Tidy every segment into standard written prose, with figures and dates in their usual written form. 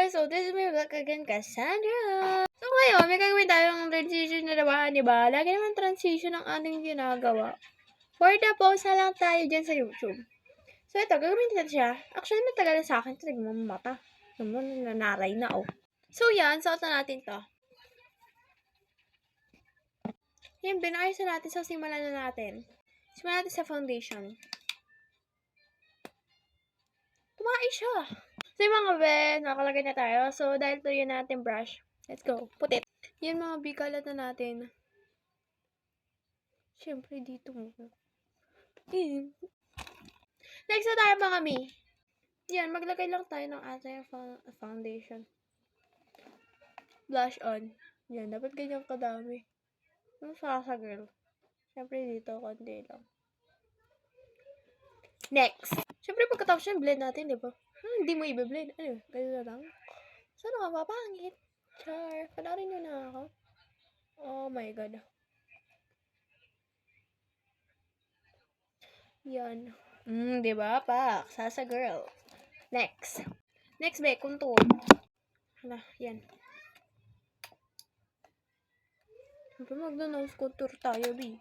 guys! So, this is my vlog again, Cassandra! So, ngayon, may gagawin tayong transition na naman, diba? Lagi naman transition ang ating ginagawa. For the post na lang tayo dyan sa YouTube. So, ito, gagawin natin siya. Actually, matagal na sa akin. Ito, tignan mo mata. Nanaray na, oh. So, yan. Suot na natin to. Yan, binayos na natin. So, simulan na natin. Simulan natin sa foundation. Tumae siya. So, yung mga ben, nakalagay na tayo. So, dahil to yun natin brush. Let's go. Put it. Yan mga bikalat na natin. Siyempre, dito mo. Next na tayo mga mi. Yan, maglagay lang tayo ng ating foundation. Blush on. Yan, dapat ganyan kadami. Yung sa girl. Siyempre, dito, konti lang. Next. Siyempre, pagkatapos yan, blend natin, di ba? Hindi mo i-blend. Ano, ganyan na lang. Sana ka papangit. Char. Panarin nyo na ako. Oh my God. Yan. Diba? Pak. Sasa girl. Next. Next, be. Contour. Hala, yan. Siyempre, magna-nose contour tayo, be.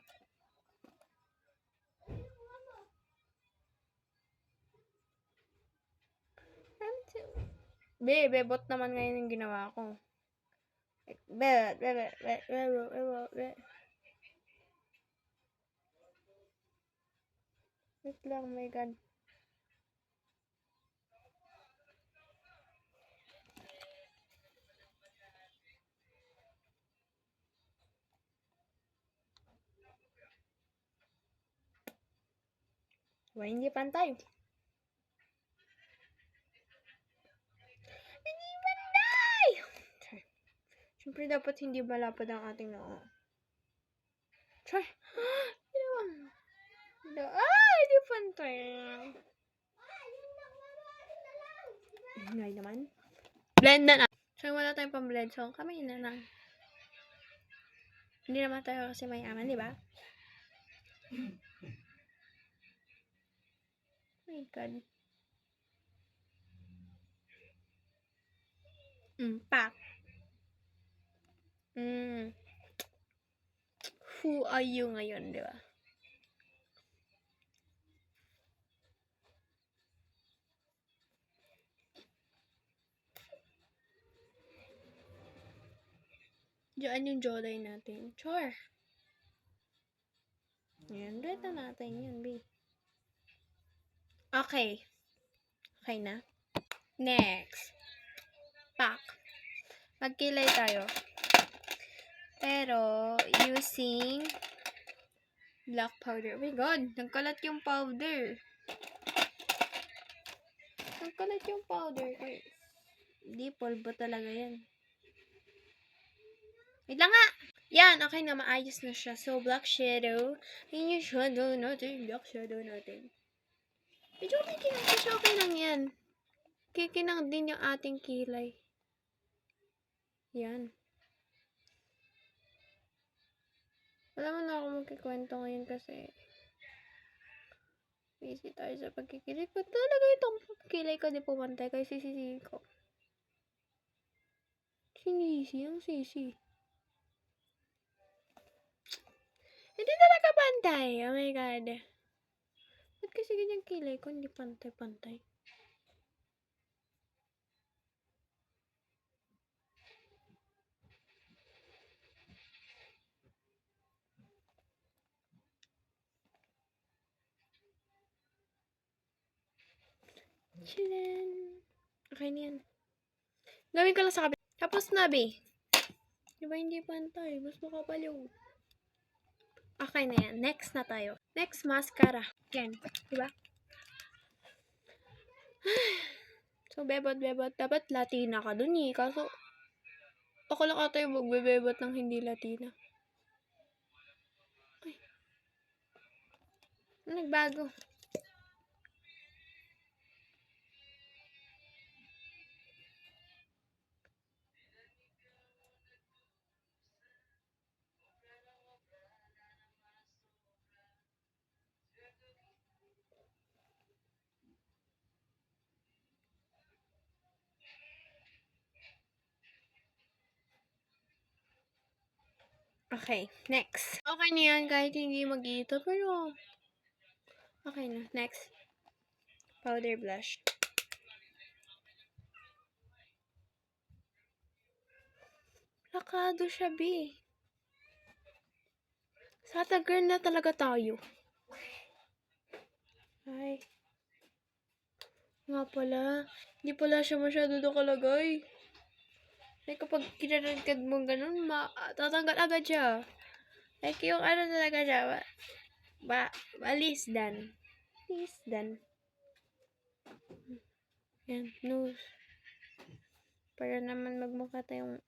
Bebot naman ngayon yung ginawa ko. Be. Wait lang, oh my God. Why hindi pantay? Hindi pantay! Siyempre, dapat hindi malapad ang ating noo. Try. Hindi pantay. Ngay naman. Blend na na. So, wala tayong pang-blend. So, kami na lang. Hindi naman tayo kasi mayaman, di ba? Oh my God. Pak. Who are you ngayon, di ba? Diyan yung jawline natin. Char. Ayan, red na natin yun, B. Okay. Okay na. Next. Pak. Magkilay tayo. Pero, using black powder. Oh my God, nagkalat yung powder. Nagkalat yung powder, guys. Hindi, polvo talaga yan. Wait lang nga! Yan, okay na, maayos na siya. So, black shadow. Yun yung shadow natin. Black shadow natin. Medyo kikinang siya, okay lang yan. Kikinang din yung ating kilay. Yan. Wala mo na ako magkikwento ngayon kasi busy tayo sa pagkikilay ko. Talaga itong kilay ko di pumantay kay sisi ko. Sinisi, ang sisi. Hindi talaga pantay. Oh my God. Ba't kasi ganyan kilay ko hindi pantay-pantay? Chilin. Okay na yan. Gawin ko lang sa kabila. Tapos na, be. Diba hindi pantay? Mas makapal yung... Okay na yan. Next na tayo. Next, mascara. Yan. Diba? So, bebot. Dapat Latina ka dun eh. Kaso, ako lang ata yung magbebebot ng hindi Latina. Ay. Nagbago. Okay, next. Okay na yan kahit hindi mag-ito, pero okay na. Next. Powder blush. Plakado siya, B. Sata girl na talaga tayo. Ay. Nga pala. Hindi pala siya masyado nakalagay. Like, kapag kinaragad mo ganun, tatanggal agad siya. Like, yung ano talaga siya, lisdan. Lisdan. Yan, nose. Para naman magmukha tayong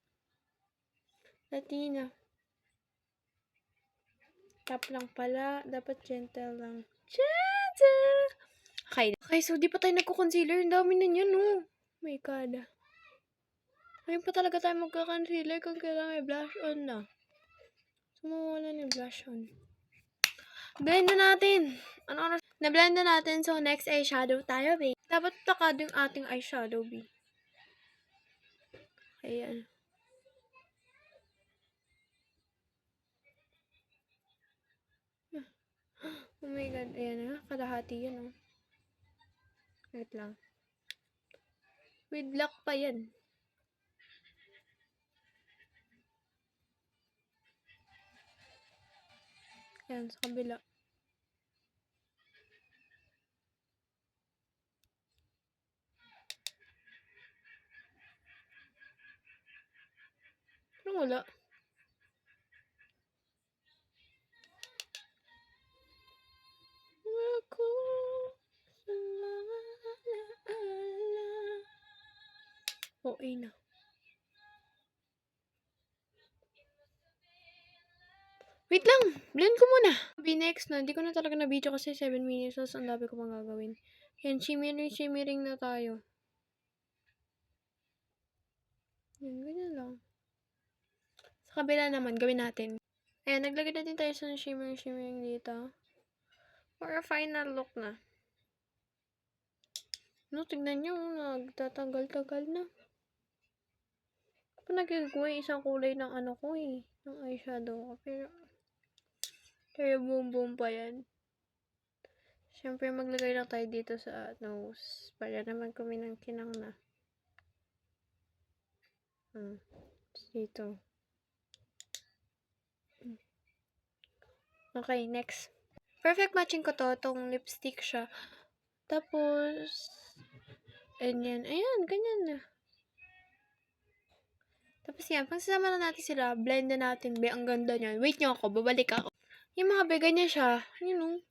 Latina. Tap lang pala. Dapat gentle lang. Gentle! Okay, so di pa tayo nagko-concealer. Ang dami na niyan, no? My God. Ngayon pa talaga tayo magka-concealer kung kailangan may blush on na. Sumawala na yung blush on. Blend na natin. Ano oras? Na-blend na natin. So, next eyeshadow tayo, babe. Dapat plakado yung ating eyeshadow, babe. Ayan. Oh my God. Ayan na. Kalahati yan, oh. Wait lang. With black pa yan. Ayan, sa kabila. Anong wala? Ako sa mga alaala. Okay na. Wait lang! Blend ko muna! Be next na. Hindi ko na talaga na-video kasi 7 minutes. So, ang dami ko pang gagawin. Yan, shimmering na tayo. Yan, ganyan lang. Sa kabila naman, gawin natin. Ayan, naglagay natin tayo sa shimmering dito. For a final look na. No, tignan nyo, nagtatagal-tagal na. Ako nagagawa isang kulay ng ano ko eh. Ng eyeshadow ko. Pero boom pa yan. Siyempre, maglagay lang tayo dito sa nose. Para naman kuminang-kinang na. Dito. Okay, next. Perfect matching ko to. Tong lipstick siya. Tapos, ayan, ganyan na. Tapos yan, pag sasama na natin sila, blend na natin, be, ang ganda niyan. Wait nyo ako, babalik ako. Yung mga be, ganyan siya. You know.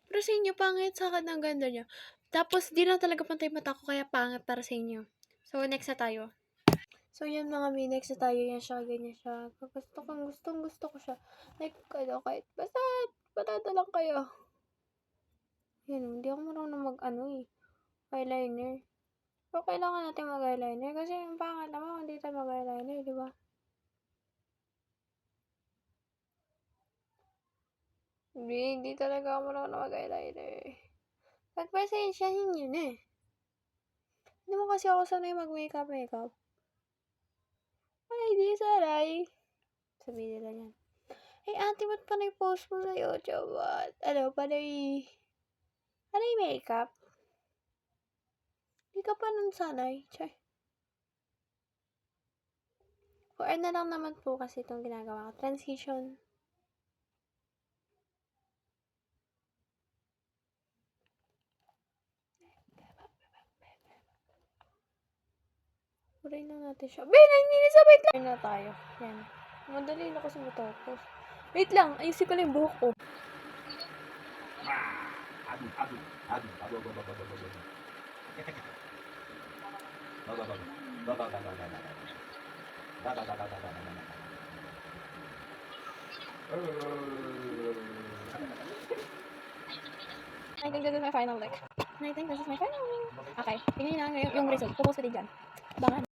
Pero sa inyo, pangit sa akin ang ganda niya. Tapos, di na talaga pantay mata ko, kaya pangit para sa inyo. So, next na tayo. So, yan mga be, next na tayo. Yan siya, ganyan siya. Gusto ko siya. Like, kahit basta lang kayo. Yan, hindi ako marunong eyeliner. So, kailangan natin mag-eyeliner kasi yung pangit naman hindi tayo mag-eyeliner, di ba? Hindi talaga ako marunong mag-eyeliner. Pagpasensyahin yun eh. Hindi mo kasi ako sanay mag-makeup. Ay, di saray. Sabihin nila yan. Hey, ate, ba't panay post mo sa YouTube? Panay makeup? Hindi ka pa nun sanay. Chay. For na lang naman po kasi itong ginagawa ko. Transition. Puray na natin siya. Wait lang! Na tayo. Yan. Madali na kasi matapos. Wait lang, ayusin ko lang yung buhok ko. I think this is my final look. Okay, tingnan nyo na yung result. Pupost ko din dyan. Bangan.